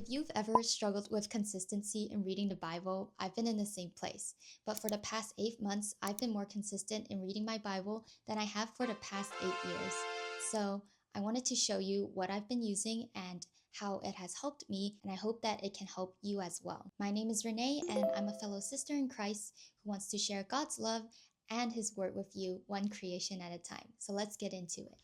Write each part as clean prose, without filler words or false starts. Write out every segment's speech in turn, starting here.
If you've ever struggled with consistency in reading the Bible, I've been in the same place. But for the past 8 months, I've been more consistent in reading my Bible than I have for the past 8 years. So I wanted to show you what I've been using and how it has helped me, and I hope that it can help you as well. My name is Renee, and I'm a fellow sister in Christ who wants to share God's love and His Word with you, one creation at a time. So let's get into it.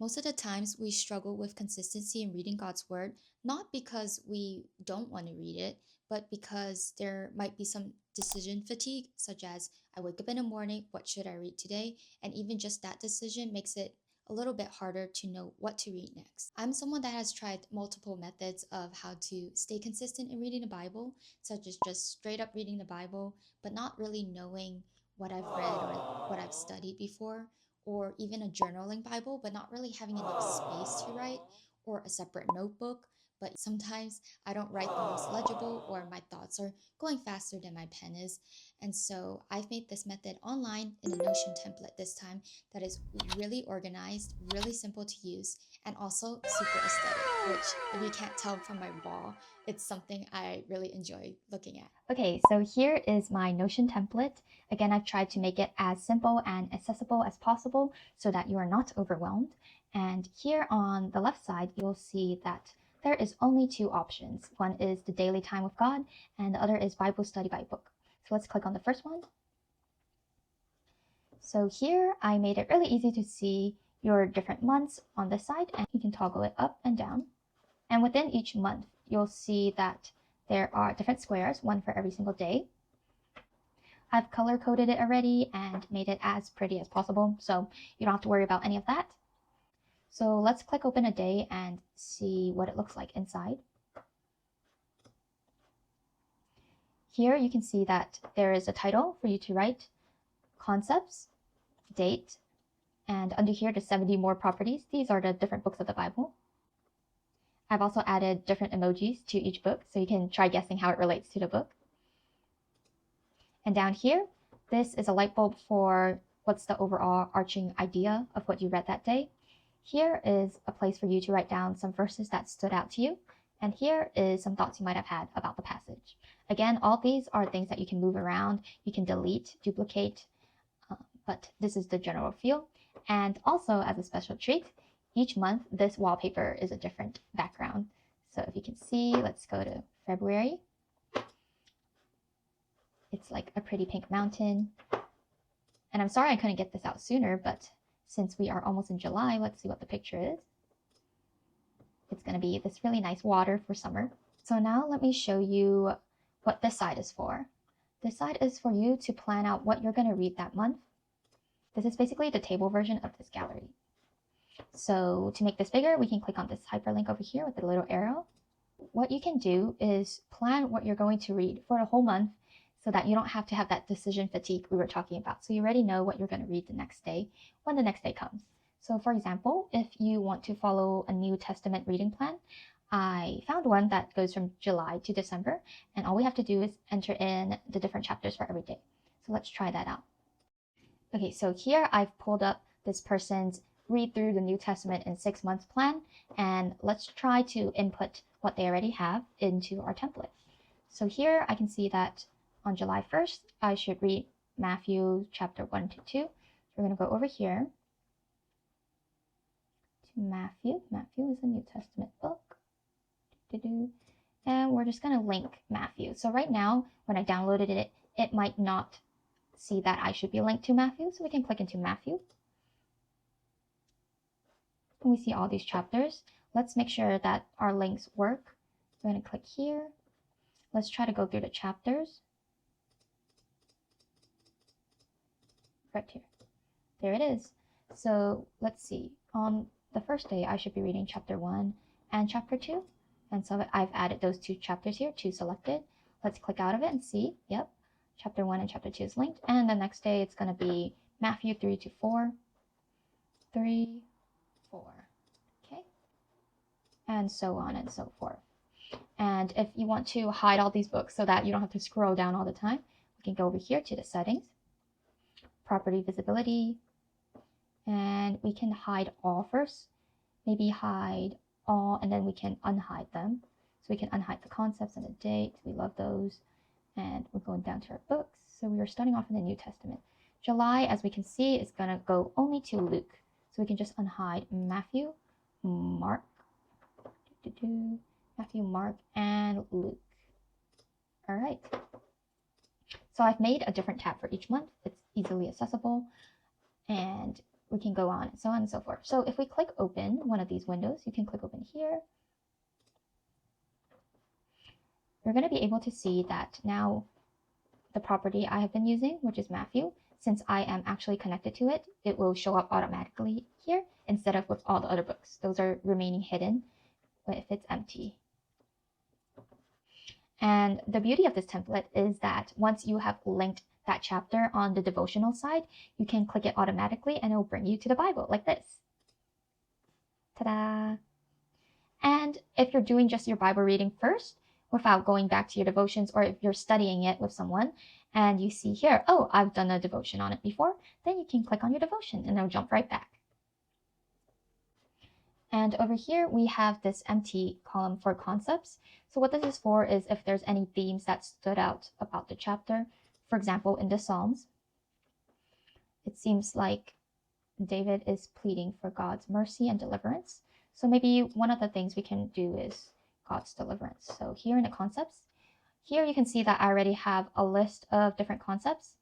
Most of the times, we struggle with consistency in reading God's Word, not because we don't want to read it, but because there might be some decision fatigue, such as I wake up in the morning, what should I read today? And even just that decision makes it a little bit harder to know what to read next. I'm someone that has tried multiple methods of how to stay consistent in reading the Bible, such as just straight up reading the Bible, but not really knowing what I've read or what I've studied before, or even a journaling Bible, but not really having enough space to write, or a separate notebook. But sometimes I don't write the most legible, or my thoughts are going faster than my pen is. And so I've made this method online in a Notion template this time that is really organized, really simple to use, and also super aesthetic, which, if you can't tell from my wall, it's something I really enjoy looking at. Okay, so here is my Notion template. Again, I've tried to make it as simple and accessible as possible so that you are not overwhelmed. And here on the left side, you'll see that there is only two options. One is the daily time with God, and the other is Bible study by book. So let's click on the first one. So here I made it really easy to see your different months on this side, and you can toggle it up and down. And within each month, you'll see that there are different squares, one for every single day. I've color coded it already and made it as pretty as possible, so you don't have to worry about any of that. So let's click open a day and see what it looks like inside. Here you can see that there is a title for you to write, concepts, date, and under here the 70 more properties. These are the different books of the Bible. I've also added different emojis to each book, so you can try guessing how it relates to the book. And down here, this is a light bulb for what's the overall arching idea of what you read that day. Here is a place for you to write down some verses that stood out to you. And here is some thoughts you might have had about the passage. Again, all these are things that you can move around, you can delete, duplicate, but this is the general feel. And also, as a special treat, each month, this wallpaper is a different background. So if you can see, let's go to February. It's like a pretty pink mountain. And I'm sorry I couldn't get this out sooner, but since we are almost in July, let's see what the picture is. It's going to be this really nice water for summer. So now let me show you what this side is for. This side is for you to plan out what you're going to read that month. This is basically the table version of this gallery. So to make this bigger, we can click on this hyperlink over here with the little arrow. What you can do is plan what you're going to read for the whole month so that you don't have to have that decision fatigue we were talking about. So you already know what you're going to read the next day when the next day comes. So for example, if you want to follow a New Testament reading plan, I found one that goes from July to December, and all we have to do is enter in the different chapters for every day. So let's try that out. Okay, so here I've pulled up this person's read through the New Testament in 6 months plan, and let's try to input what they already have into our template. So here I can see that on July 1st, I should read Matthew chapter 1 to 2. So we're going to go over here to Matthew. Matthew is a New Testament book. And we're just going to link Matthew. So right now, when I downloaded it, it might not see that I should be linked to Matthew. So we can click into Matthew. And we see all these chapters. Let's make sure that our links work. We're going to click here. Let's try to go through the chapters. Right here. There it is. So let's see. On the first day, I should be reading chapter 1 and chapter 2. And so I've added those two chapters here, two selected. Let's click out of it and see. Yep. Chapter 1 and chapter 2 is linked. And the next day, it's going to be Matthew 3 to 4. 3, 4. Okay. And so on and so forth. And if you want to hide all these books so that you don't have to scroll down all the time, we can go over here to the settings. Property visibility, and we can hide all first, maybe hide all, and then we can unhide them. So we can unhide the concepts and the dates. We love those. And we're going down to our books. So we are starting off in the New Testament. July, as we can see, is going to go only to Luke. So we can just unhide Matthew, Mark, Matthew, Mark, and Luke. All right. So I've made a different tab for each month. It's easily accessible, and we can go on and so on and so forth. So if we click open one of these windows, you can click open here. You're going to be able to see that now the property I have been using, which is Matthew, since I am actually connected to it, it will show up automatically here instead of with all the other books. Those are remaining hidden if it's empty. And the beauty of this template is that once you have linked that chapter on the devotional side, you can click it automatically and it will bring you to the Bible like this. Ta-da! And if you're doing just your Bible reading first, without going back to your devotions, or if you're studying it with someone and you see here, oh, I've done a devotion on it before, then you can click on your devotion and it'll jump right back. And over here, we have this empty column for concepts. So what this is for is if there's any themes that stood out about the chapter. For example, in the Psalms, it seems like David is pleading for God's mercy and deliverance. So maybe one of the things we can do is God's deliverance. So here in the concepts, here you can see that I already have a list of different concepts,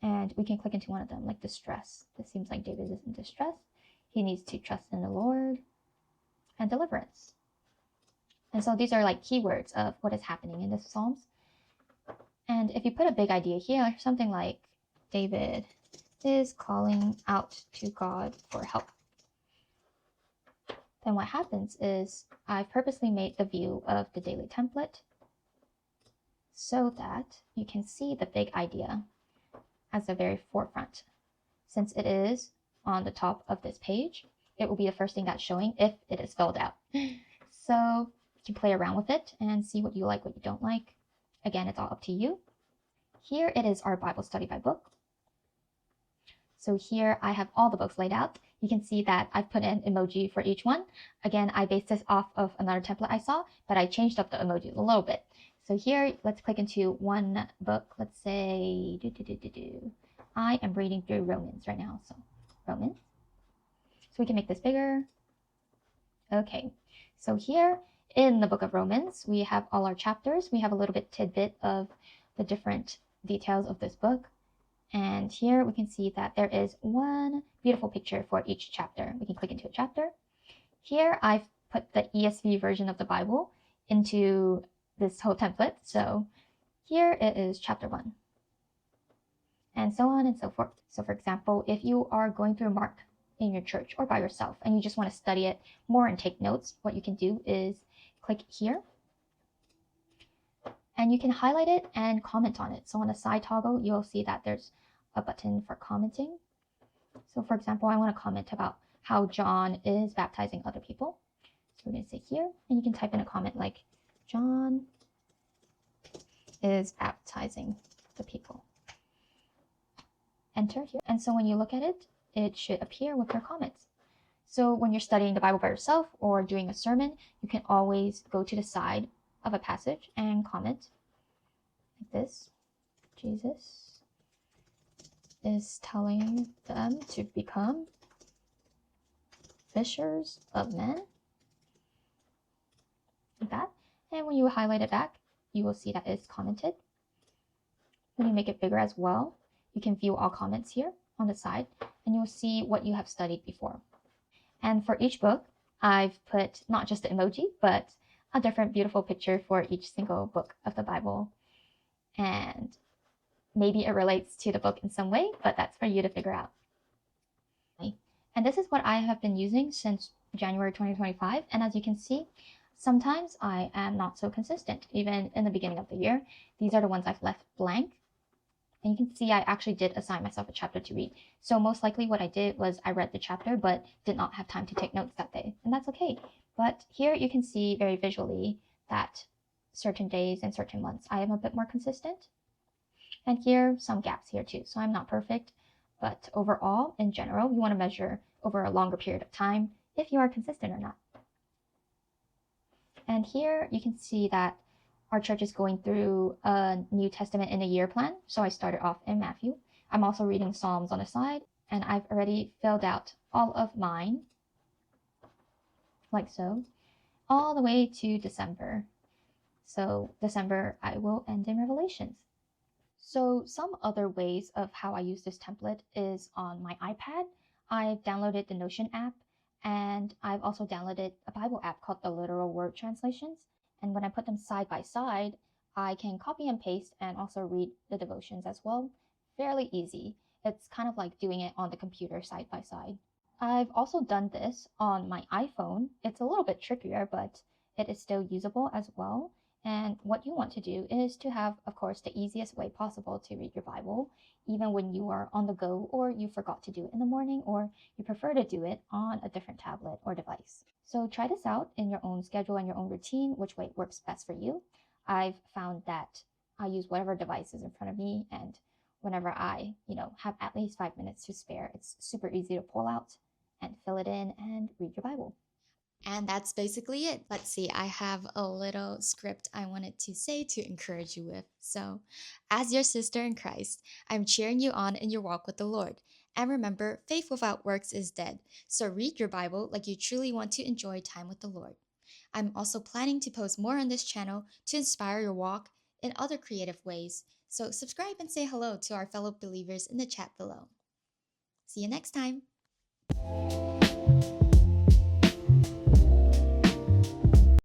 and we can click into one of them, like distress. This seems like David is in distress. He needs to trust in the Lord, and deliverance. And so these are like keywords of what is happening in the Psalms. And if you put a big idea here, something like David is calling out to God for help, then what happens is I've purposely made the view of the daily template so that you can see the big idea as the very forefront. Since it is on the top of this page, it will be the first thing that's showing if it is filled out. So you can play around with it and see what you like, what you don't like. Again, it's all up to you. Here it is our Bible study by book. So here I have all the books laid out. You can see that I've put an emoji for each one. Again, I based this off of another template I saw, but I changed up the emojis a little bit. So here, let's click into one book. Let's say, I am reading through Romans right now. So Romans. So we can make this bigger. Okay, so here in the book of Romans, we have all our chapters. We have a little bit tidbit of the different details of this book. And here we can see that there is one beautiful picture for each chapter. We can click into a chapter. Here I've put the ESV version of the Bible into this whole template. So here it is chapter 1. And so on and so forth. So for example, if you are going through Mark in your church or by yourself and you just want to study it more and take notes, what you can do is click here. And you can highlight it and comment on it. So on the side toggle, you'll see that there's a button for commenting. So for example, I want to comment about how John is baptizing other people. So we're going to say here, and you can type in a comment like, John is baptizing the people. Enter here. And so when you look at it, it should appear with your comments. So when you're studying the Bible by yourself or doing a sermon, you can always go to the side of a passage and comment like this. Jesus is telling them to become fishers of men. Like that. And when you highlight it back, you will see that it's commented. When you make it bigger as well, you can view all comments here on the side, and you'll see what you have studied before. And for each book, I've put not just the emoji, but a different beautiful picture for each single book of the Bible. And maybe it relates to the book in some way, but that's for you to figure out. And this is what I have been using since January 2025. And as you can see, sometimes I am not so consistent, even in the beginning of the year. These are the ones I've left blank. And you can see I actually did assign myself a chapter to read. So most likely what I did was I read the chapter, but did not have time to take notes that day. And that's okay. But here you can see very visually that certain days and certain months I am a bit more consistent. And here, some gaps here too. So I'm not perfect, but overall, in general, you want to measure over a longer period of time if you are consistent or not. And here you can see that our church is going through a New Testament in a year plan. So I started off in Matthew. I'm also reading Psalms on the side, and I've already filled out all of mine, like so, all the way to December. So December, I will end in Revelations. So some other ways of how I use this template is on my iPad. I've downloaded the Notion app, and I've also downloaded a Bible app called the Literal Word Translations. And when I put them side by side, I can copy and paste and also read the devotions as well. Fairly easy. It's kind of like doing it on the computer side by side. I've also done this on my iPhone. It's a little bit trickier, but it is still usable as well. And what you want to do is to have, of course, the easiest way possible to read your Bible, even when you are on the go or you forgot to do it in the morning or you prefer to do it on a different tablet or device. So try this out in your own schedule and your own routine, which way works best for you. I've found that I use whatever device is in front of me, and whenever I, have at least 5 minutes to spare, it's super easy to pull out and fill it in and read your Bible. And that's basically it. Let's see, I have a little script I wanted to say to encourage you with. So, as your sister in Christ, I'm cheering you on in your walk with the Lord. And remember, faith without works is dead. So, read your Bible like you truly want to enjoy time with the Lord. I'm also planning to post more on this channel to inspire your walk in other creative ways. So, subscribe and say hello to our fellow believers in the chat below. See you next time.